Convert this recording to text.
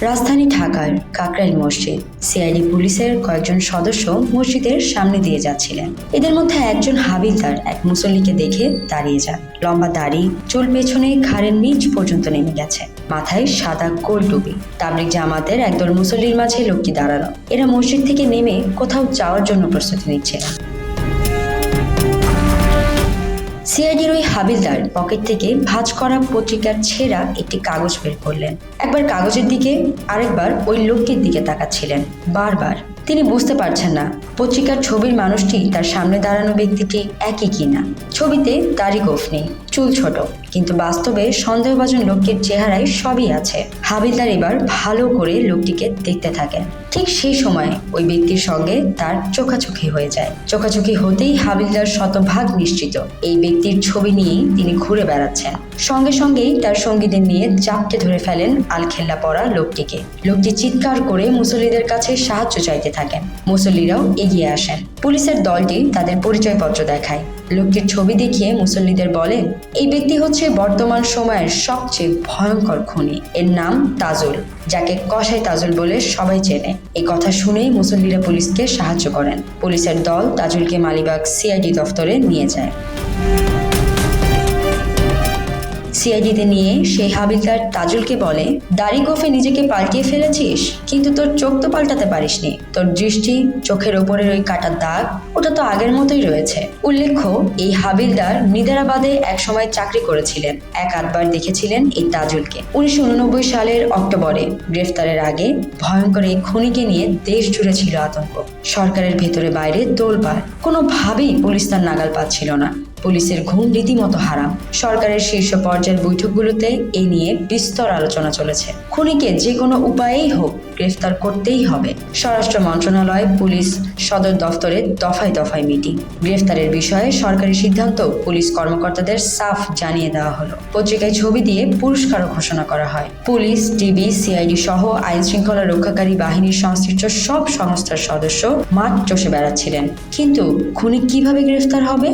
রাজধানী ঢাকার কাকরাইল মসজিদ। সিআইডি পুলিশের কয়েকজন সদস্য মসজিদের সামনে দিয়ে যাচ্ছিলেন। এদের মধ্যে একজন হাবিলদার এক মুসল্লিকে দেখে দাঁড়িয়ে যান। লম্বা দাড়ি, চুল পেছনে ঘাড়ের নিচ পর্যন্ত নেমে গেছে, মাথায় সাদা গোল টুপি। তাবলিগ জামাতের একদল মুসল্লির মাঝে লোকটি দাঁড়ানো। এরা মসজিদ থেকে নেমে কোথাও যাওয়ার জন্য প্রস্তুতি নিচ্ছিলেন। সিআইডির ওই হাবিলদার পকেট থেকে ভাঁজ করা পত্রিকার ছেঁড়া একটি কাগজ বের করলেন। একবার কাগজের দিকে, আরেকবার ওই লোকটির দিকে তাকাচ্ছিলেন বারবার। তিনি বুঝতে পারছেন না পত্রিকার ছবির মানুষটি তার সামনে দাঁড়ানো ব্যক্তিটি একই কিনা। ছবিতে দাড়ি গোঁফ নেই, চুল ছোট, কিন্তু বাস্তবে সন্দেহভাজন লোকটির চেহারায় সবই আছে। হাবিলদার এবার ভালো করে লোকটিকে দেখতে থাকেন। ঠিক সেই সময় ওই ব্যক্তির সঙ্গে তার চোখাচোখি হয়ে যায়। চোখাচোখি হতেই হাবিলদার শতভাগ নিশ্চিত এই ব্যক্তির ছবি নিয়েই তিনি ঘুরে বেড়াচ্ছেন। সঙ্গে সঙ্গেই তার সঙ্গীদের নিয়ে জাপটে ধরে ফেলেন আলখেল্লা পরা লোকটিকে। লোকটি চিৎকার করে মুসল্লিদের কাছে সাহায্য চাইতে থাকেন। মুসল্লিরাও এগিয়ে আসেন। পুলিশের দলটি তাদের পরিচয়পত্র দেখায়। লোকটির ছবি দেখিয়ে মুসল্লিদের বলেন, এই ব্যক্তি হচ্ছে বর্তমান সময়ের সবচেয়ে ভয়ঙ্কর খুনি। এর নাম তাজুল, যাকে কসাই তাজুল বলে সবাই চেনে। এই কথা শুনেই মুসল্লিরা পুলিশকে সাহায্য করেন। পুলিশের দল তাজুলকে মালিবাগ সিআইডি দফতরে নিয়ে যায়। সিআইডিতে নিয়ে সেই হাবিলদার তাজুলকে বলে, দাড়ি গোফে নিজেকে পাল্টিয়ে ফেলেছিস, কিন্তু তোর চোখ তো পাল্টাতে পারিসনি। তোর দৃষ্টি, চোখের ওপরের ওই কাটার দাগ, ওটা তো আগের মতোই রয়েছে। উল্লেখ্য, এই হাবিলদার নিদারাবাদে একসময় চাকরি করেছিলেন। এক আধবার দেখেছিলেন এই তাজুলকে। 1989 সালের অক্টোবরে গ্রেফতারের আগে ভয়ঙ্কর এই খুনিকে নিয়ে দেশ জুড়ে ছিল আতঙ্ক। সরকারের ভেতরে বাইরে তোলপাড়। কোনোভাবেই পুলিশ তার নাগাল পাচ্ছিল না। পুলিশের ঘুম রীতিমতো হারাম। সরকারের শীর্ষ পর্যায়ের বৈঠকগুলোতে এই নিয়ে বিস্তর আলোচনা চলেছে। খুনিকে যে কোনো উপায়েই হোক গ্রেফতার করতেই হবে। স্বরাষ্ট্র মন্ত্রণালয়, পুলিশ সদর দফতরে দফায় দফায় মিটিং। গ্রেফতারের বিষয়ে সরকারি সিদ্ধান্ত পুলিশ কর্মকর্তাদের সাফ জানিয়ে দেওয়া হলো। পত্রিকায় ছবি দিয়ে পুরস্কারও ঘোষণা করা হয়। পুলিশ, ডিবি, সিআইডি সহ আইন শৃঙ্খলা রক্ষাকারী বাহিনীর সংশ্লিষ্ট সব সংস্থার সদস্য মাঠ চষে বেড়াচ্ছিলেন। কিন্তু খুনি কিভাবে গ্রেফতার হবে?